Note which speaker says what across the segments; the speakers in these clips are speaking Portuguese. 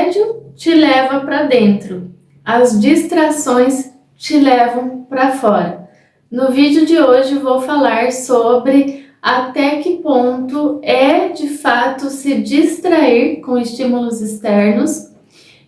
Speaker 1: tédio te leva para dentro, as distrações te levam para fora. No vídeo de hoje vou falar sobre até que ponto é de fato se distrair com estímulos externos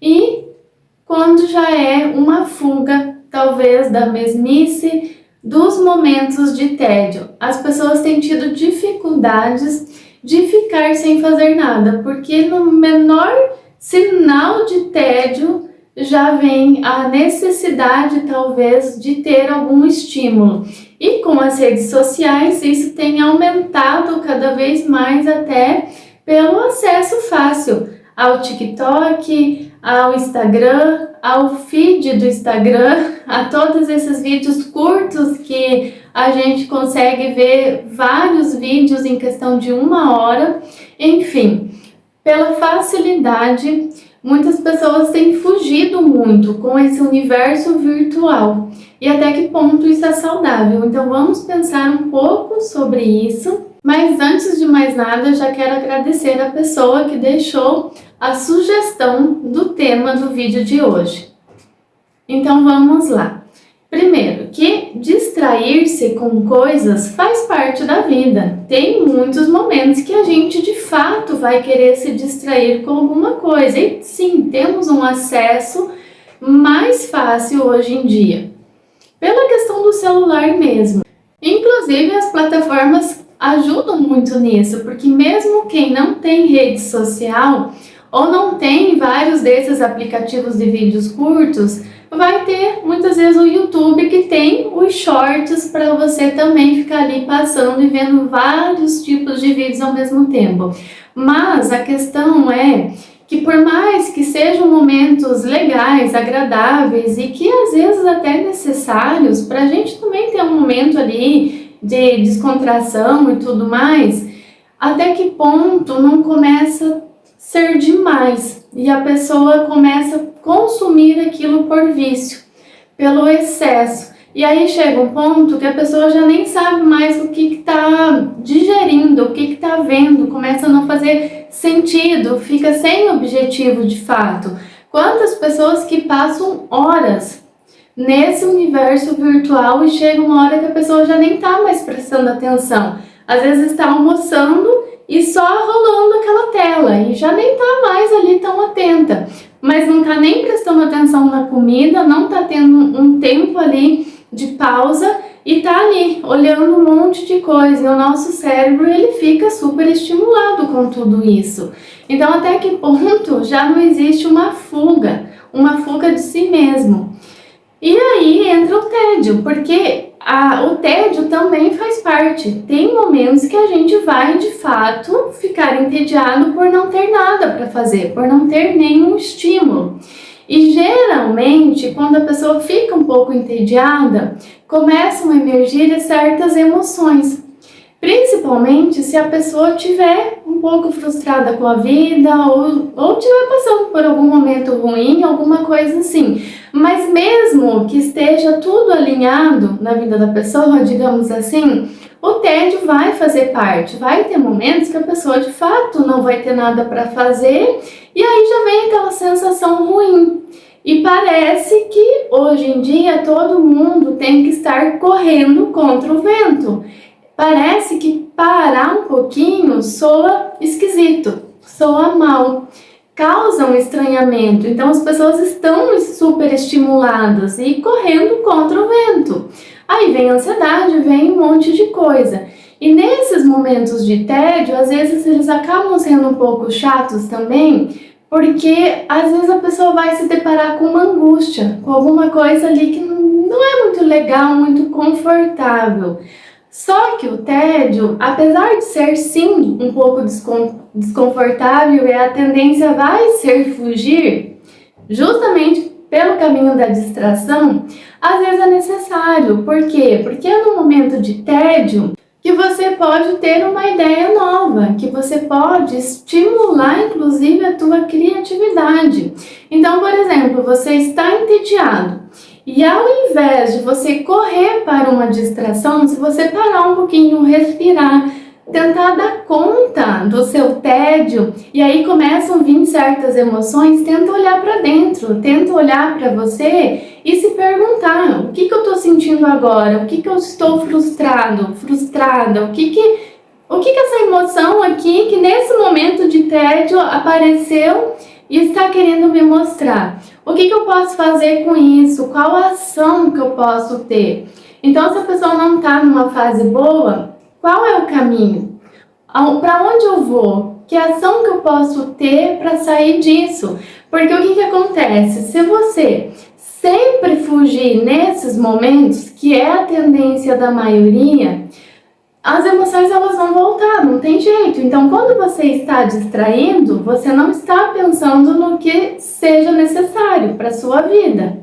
Speaker 1: e quando já é uma fuga, talvez da mesmice, dos momentos de tédio. As pessoas têm tido dificuldades de ficar sem fazer nada, porque no menor sinal de tédio já vem a necessidade talvez de ter algum estímulo. E com as redes sociais isso tem aumentado cada vez mais, até pelo acesso fácil ao TikTok, ao Instagram, ao feed do Instagram, a todos esses vídeos curtos que a gente consegue ver vários vídeos em questão de 1 hora. Enfim, pela facilidade, muitas pessoas têm fugido muito com esse universo virtual. E até que ponto isso é saudável? Então vamos pensar um pouco sobre isso. Mas antes de mais nada, já quero agradecer a pessoa que deixou a sugestão do tema do vídeo de hoje. Então vamos lá. Primeiro, que distrair-se com coisas faz parte da vida. Tem muitos momentos que a gente de fato vai querer se distrair com alguma coisa. E sim, temos um acesso mais fácil hoje em dia, pela questão do celular mesmo. Inclusive as plataformas ajudam muito nisso, porque mesmo quem não tem rede social ou não tem vários desses aplicativos de vídeos curtos, vai ter muitas vezes o YouTube, que tem os shorts para você também ficar ali passando e vendo vários tipos de vídeos ao mesmo tempo. Mas a questão é que por mais que sejam momentos legais, agradáveis e que às vezes até necessários para a gente também ter um momento ali de descontração e tudo mais, até que ponto não começa a ser demais e a pessoa começa a consumir aquilo por vício, pelo excesso. E aí chega um ponto que a pessoa já nem sabe mais o que está digerindo, o que está vendo, começa a não fazer sentido, fica sem objetivo de fato. Quantas pessoas que passam horas nesse universo virtual e chega uma hora que a pessoa já nem está mais prestando atenção. Às vezes está almoçando e só rolando aquela tela e já nem está mais ali tão atenta. Mas não está nem prestando atenção na comida, não está tendo um tempo ali de pausa e está ali olhando um monte de coisa. E o nosso cérebro ele fica super estimulado com tudo isso. Então até que ponto já não existe uma fuga de si mesmo. E aí entra o tédio, porque o tédio também faz parte. Tem momentos que a gente vai de fato ficar entediado por não ter nada para fazer, por não ter nenhum estímulo. E geralmente, quando a pessoa fica um pouco entediada, começam a emergir certas emoções. Principalmente se a pessoa estiver um pouco frustrada com a vida ou estiver passando por algum momento ruim, alguma coisa assim. Mas mesmo que esteja tudo alinhado na vida da pessoa, digamos assim, o tédio vai fazer parte. Vai ter momentos que a pessoa de fato não vai ter nada para fazer e aí já vem aquela sensação ruim. E parece que hoje em dia todo mundo tem que estar correndo contra o vento. Parece que parar um pouquinho soa esquisito, soa mal, causa um estranhamento. Então as pessoas estão super estimuladas e correndo contra o vento. Aí vem a ansiedade, vem um monte de coisa. E nesses momentos de tédio, às vezes eles acabam sendo um pouco chatos também, porque às vezes a pessoa vai se deparar com uma angústia, com alguma coisa ali que não é muito legal, muito confortável. Só que o tédio, apesar de ser sim um pouco desconfortável e a tendência vai ser fugir, justamente pelo caminho da distração, às vezes é necessário. Por quê? Porque é no momento de tédio que você pode ter uma ideia nova, que você pode estimular inclusive a tua criatividade. Então, por exemplo, você está entediado. E ao invés de você correr para uma distração, se você parar um pouquinho, respirar, tentar dar conta do seu tédio, e aí começam a vir certas emoções. Tenta olhar para dentro, tenta olhar para você e se perguntar: o que eu estou sentindo agora? O que eu estou frustrada? O que essa emoção aqui, que nesse momento de tédio apareceu e está querendo me mostrar? O que eu posso fazer com isso? Qual a ação que eu posso ter? Então, se a pessoa não está numa fase boa, qual é o caminho? Para onde eu vou? Que ação que eu posso ter para sair disso? Porque o que acontece? Se você sempre fugir nesses momentos, que é a tendência da maioria, as emoções elas vão voltar, não tem jeito. Então, quando você está distraindo, você não está pensando no que seja necessário para a sua vida,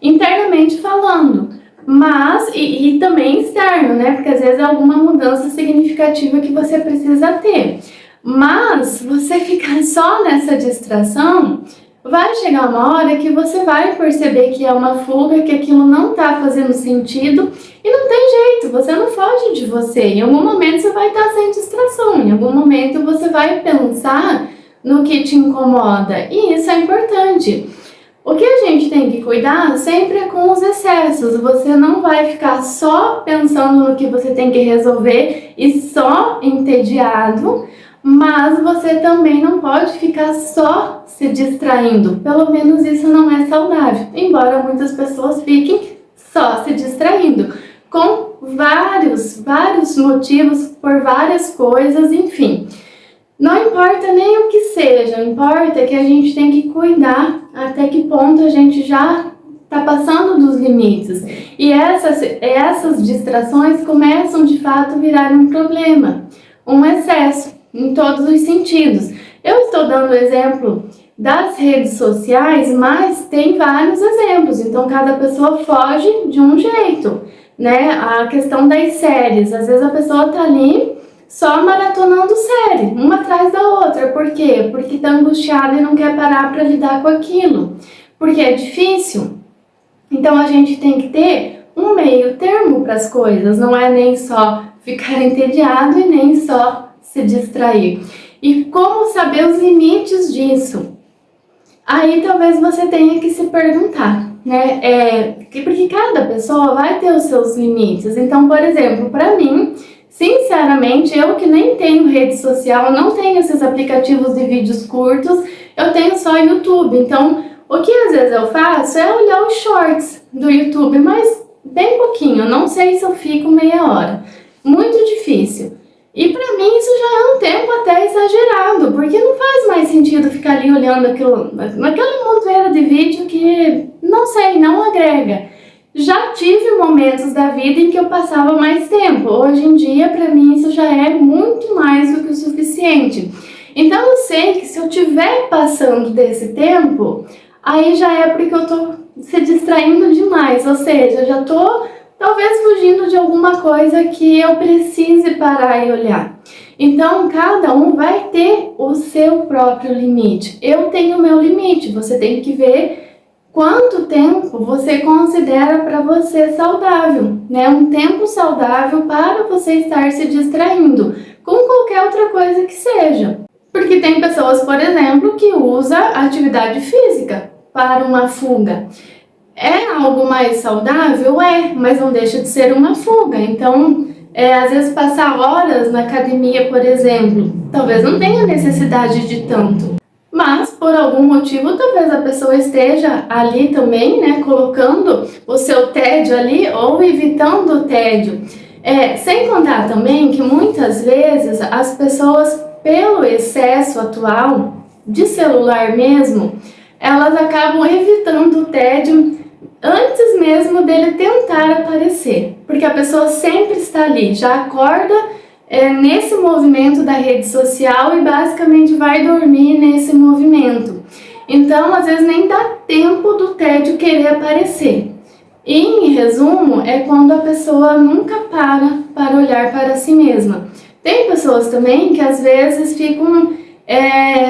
Speaker 1: internamente falando. Mas, e também externo, né? Porque às vezes é alguma mudança significativa que você precisa ter. Mas, você ficar só nessa distração, vai chegar uma hora que você vai perceber que é uma fuga, que aquilo não está fazendo sentido e não tem jeito, você não foge de você. Em algum momento você vai estar sem distração, em algum momento você vai pensar no que te incomoda, e isso é importante. O que a gente tem que cuidar sempre é com os excessos. Você não vai ficar só pensando no que você tem que resolver e só entediado, mas você também não pode ficar só se distraindo. Pelo menos isso não é saudável, embora muitas pessoas fiquem só se distraindo, com vários motivos, por várias coisas, enfim. Não importa nem o que seja, importa que a gente tem que cuidar até que ponto a gente já está passando dos limites. E essas distrações começam de fato a virar um problema, um excesso em todos os sentidos. Eu estou dando o exemplo das redes sociais, mas tem vários exemplos, então cada pessoa foge de um jeito, né? A questão das séries, às vezes a pessoa está ali só maratonando série, uma atrás da outra. Por quê? Porque está angustiada e não quer parar para lidar com aquilo, porque é difícil. Então a gente tem que ter um meio termo para as coisas, não é nem só ficar entediado e nem só se distrair. E como saber os limites disso? Aí talvez você tenha que se perguntar, né? Porque cada pessoa vai ter os seus limites. Então, por exemplo, para mim, sinceramente, eu que nem tenho rede social, não tenho esses aplicativos de vídeos curtos, eu tenho só YouTube. Então, o que às vezes eu faço é olhar os shorts do YouTube, mas bem pouquinho, não sei se eu fico meia hora. Muito difícil. E pra mim isso já é um tempo até exagerado, porque não faz mais sentido ficar ali olhando aquilo, naquela montoeira de vídeo que, não sei, não agrega. Já tive momentos da vida em que eu passava mais tempo. Hoje em dia, pra mim, isso já é muito mais do que o suficiente. Então eu sei que se eu estiver passando desse tempo, aí já é porque eu tô se distraindo demais, ou seja, eu já tô talvez fugindo de alguma coisa que eu precise parar e olhar. Então, cada um vai ter o seu próprio limite. Eu tenho o meu limite, você tem que ver quanto tempo você considera para você saudável, né? Um tempo saudável para você estar se distraindo com qualquer outra coisa que seja. Porque tem pessoas, por exemplo, que usam a atividade física para uma fuga. É algo mais saudável? É, mas não deixa de ser uma fuga. Então, às vezes passar horas na academia, por exemplo, talvez não tenha necessidade de tanto. Mas, por algum motivo, talvez a pessoa esteja ali também, né, colocando o seu tédio ali ou evitando o tédio. Sem contar também que muitas vezes as pessoas, pelo excesso atual de celular mesmo, elas acabam evitando o tédio antes mesmo dele tentar aparecer, porque a pessoa sempre está ali, já acorda nesse movimento da rede social e basicamente vai dormir nesse movimento. Então, às vezes nem dá tempo do tédio querer aparecer. E, em resumo, é quando a pessoa nunca para olhar para si mesma. Tem pessoas também que às vezes ficam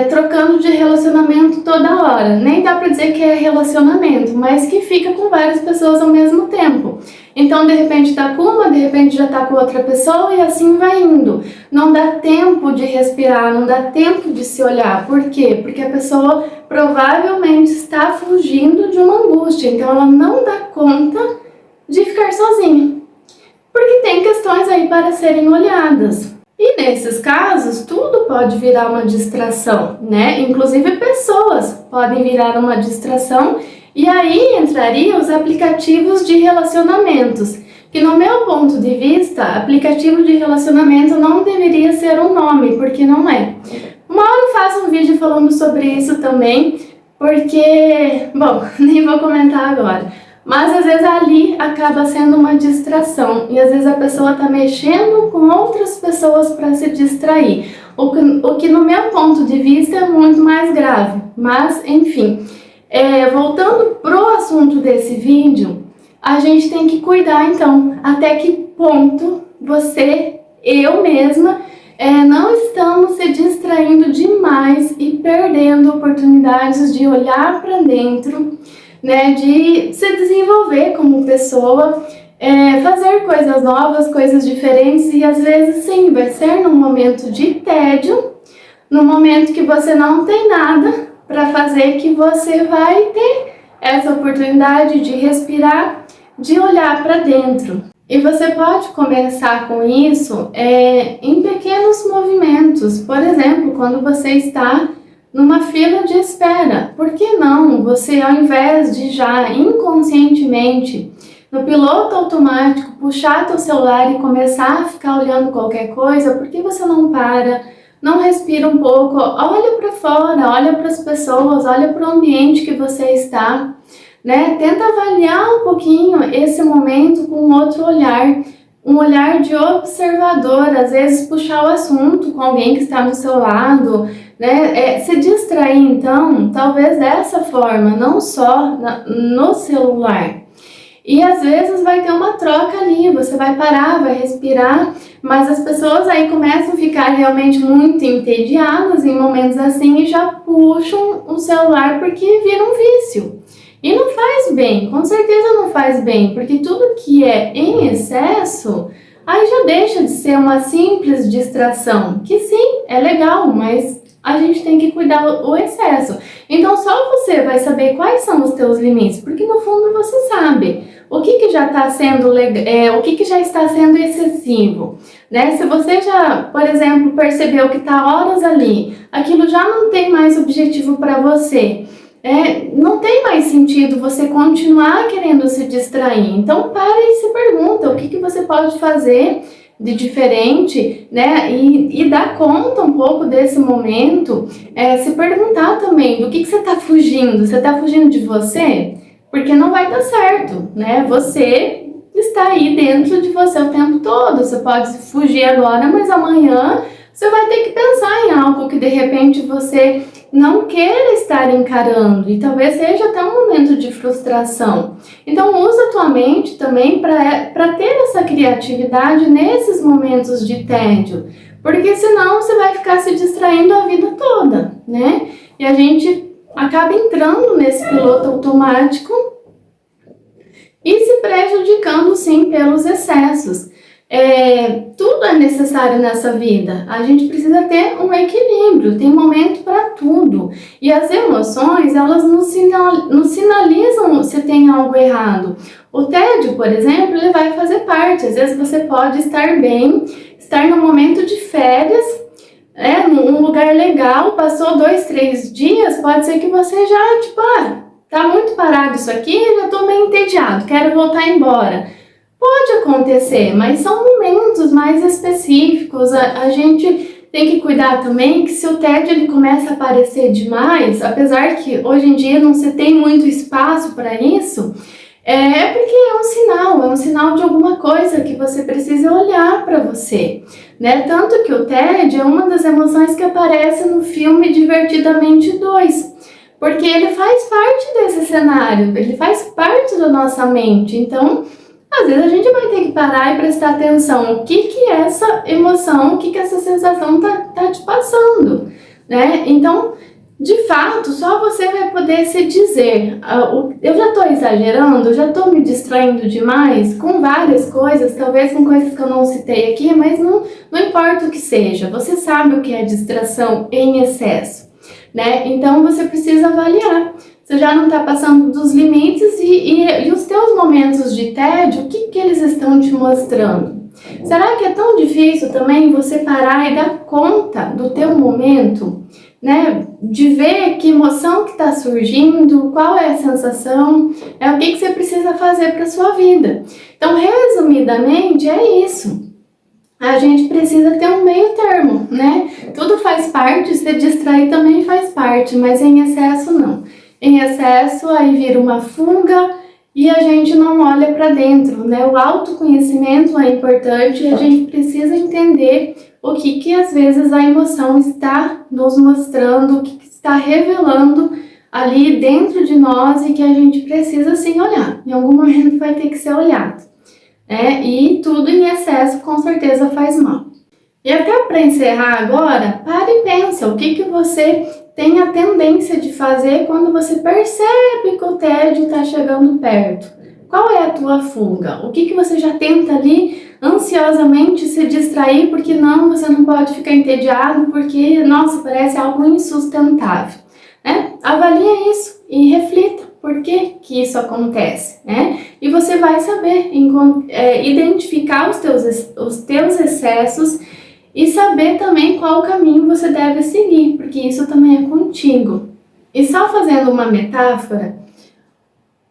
Speaker 1: trocando de relacionamento toda hora. Nem dá pra dizer que é relacionamento, mas que fica com várias pessoas ao mesmo tempo. Então, de repente tá com uma, de repente já tá com outra pessoa e assim vai indo. Não dá tempo de respirar, não dá tempo de se olhar. Por quê? Porque a pessoa provavelmente está fugindo de uma angústia, então ela não dá conta de ficar sozinha. Porque tem questões aí para serem olhadas. E nesses casos, tudo pode virar uma distração, né? Inclusive pessoas podem virar uma distração, e aí entrariam os aplicativos de relacionamentos, que no meu ponto de vista, aplicativo de relacionamento não deveria ser um nome, porque não é. Uma hora eu faço um vídeo falando sobre isso também, porque, bom, nem vou comentar agora. Mas às vezes ali acaba sendo uma distração e às vezes a pessoa está mexendo com outras pessoas para se distrair, o que no meu ponto de vista é muito mais grave. Mas enfim, voltando pro assunto desse vídeo, a gente tem que cuidar então até que ponto você, eu mesma, não estamos se distraindo demais e perdendo oportunidades de olhar para dentro, né, de se desenvolver como pessoa, fazer coisas novas, coisas diferentes, e às vezes sim, vai ser num momento de tédio, no momento que você não tem nada para fazer, que você vai ter essa oportunidade de respirar, de olhar para dentro. E você pode começar com isso em pequenos movimentos. Por exemplo, quando você está numa fila de espera, por que não você, ao invés de já inconscientemente no piloto automático puxar teu celular e começar a ficar olhando qualquer coisa, por que você não para, não respira um pouco, olha para fora, olha para as pessoas, olha para o ambiente que você está, né? Tenta avaliar um pouquinho esse momento com outro olhar, um olhar de observador, às vezes puxar o assunto com alguém que está do seu lado, né? Se distrair então, talvez dessa forma, não só no celular. E às vezes vai ter uma troca ali, você vai parar, vai respirar, mas as pessoas aí começam a ficar realmente muito entediadas em momentos assim e já puxam o celular porque vira um vício. E não faz bem, com certeza não faz bem, porque tudo que é em excesso, aí já deixa de ser uma simples distração, que sim, é legal, mas a gente tem que cuidar o excesso. Então só você vai saber quais são os teus limites, porque no fundo você sabe o que já está sendo o que já está sendo excessivo, né? Se você já, por exemplo, percebeu que está horas ali, aquilo já não tem mais objetivo para você. Não tem mais sentido você continuar querendo se distrair. Então para e se pergunta o que você pode fazer de diferente, né? E dar conta um pouco desse momento, se perguntar também do que você está fugindo. Você está fugindo de você? Porque não vai dar certo, né? Você está aí dentro de você o tempo todo. Você pode fugir agora, mas amanhã você vai ter que pensar em algo que de repente você não queira estar encarando, e talvez seja até um momento de frustração. Então usa a tua mente também para ter essa criatividade nesses momentos de tédio, porque senão você vai ficar se distraindo a vida toda, né? E a gente acaba entrando nesse piloto automático e se prejudicando sim pelos excessos. Tudo é necessário nessa vida, a gente precisa ter um equilíbrio, tem momento para tudo, e as emoções, elas nos sinalizam se tem algo errado. O tédio, por exemplo, ele vai fazer parte. Às vezes você pode estar bem, estar num momento de férias, num lugar legal, passou 2, 3 dias, pode ser que você já, tá muito parado isso aqui, já tô meio entediado, quero voltar embora. Pode acontecer, mas são momentos mais específicos. A gente tem que cuidar também que se o tédio ele começa a aparecer demais, apesar que hoje em dia não se tem muito espaço para isso, porque é um sinal de alguma coisa que você precisa olhar para você, né? Tanto que o tédio é uma das emoções que aparece no filme Divertidamente 2, porque ele faz parte desse cenário, ele faz parte da nossa mente. Então, às vezes a gente vai ter que parar e prestar atenção o que essa emoção, o que essa sensação tá te passando, né? Então, de fato, só você vai poder se dizer, eu já estou exagerando, já estou me distraindo demais com várias coisas, talvez com coisas que eu não citei aqui, mas não importa o que seja, você sabe o que é distração em excesso, né? Então você precisa avaliar. Você já não está passando dos limites e os teus momentos de tédio, o que eles estão te mostrando? Será que é tão difícil também você parar e dar conta do teu momento? Né, de ver que emoção que está surgindo, qual é a sensação, o que você precisa fazer para sua vida. Então, resumidamente, é isso. A gente precisa ter um meio termo, né? Tudo faz parte, se distrair também faz parte, mas em excesso não. Em excesso, aí vira uma fuga e a gente não olha para dentro, né? O autoconhecimento é importante e a gente precisa entender o que às vezes a emoção está nos mostrando, o que está revelando ali dentro de nós e que a gente precisa sim olhar. Em algum momento vai ter que ser olhado, né? E tudo em excesso com certeza faz mal. E até para encerrar agora, para e pensa o que você tem a tendência de fazer quando você percebe que o tédio está chegando perto. Qual é a tua fuga? O que você já tenta ali ansiosamente se distrair porque não, você não pode ficar entediado porque, nossa, parece algo insustentável, né? Avalia isso e reflita por que isso acontece, né? E você vai saber identificar os teus excessos e saber também qual caminho você deve seguir, porque isso também é contigo. E só fazendo uma metáfora,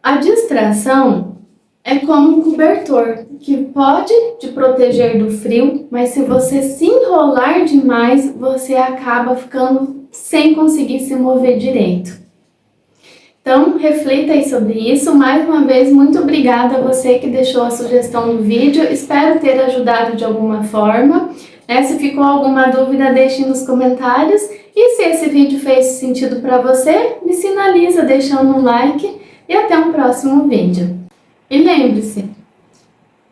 Speaker 1: a distração é como um cobertor que pode te proteger do frio, mas se você se enrolar demais, você acaba ficando sem conseguir se mover direito. Então, reflita aí sobre isso. Mais uma vez, muito obrigada a você que deixou a sugestão do vídeo. Espero ter ajudado de alguma forma. Se ficou alguma dúvida, deixe nos comentários. E se esse vídeo fez sentido para você, me sinaliza deixando um like e até um próximo vídeo. E lembre-se,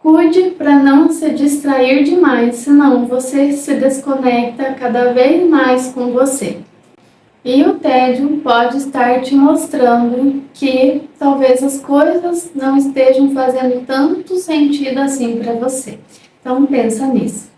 Speaker 1: cuide para não se distrair demais, senão você se desconecta cada vez mais com você. E o tédio pode estar te mostrando que talvez as coisas não estejam fazendo tanto sentido assim para você. Então pensa nisso.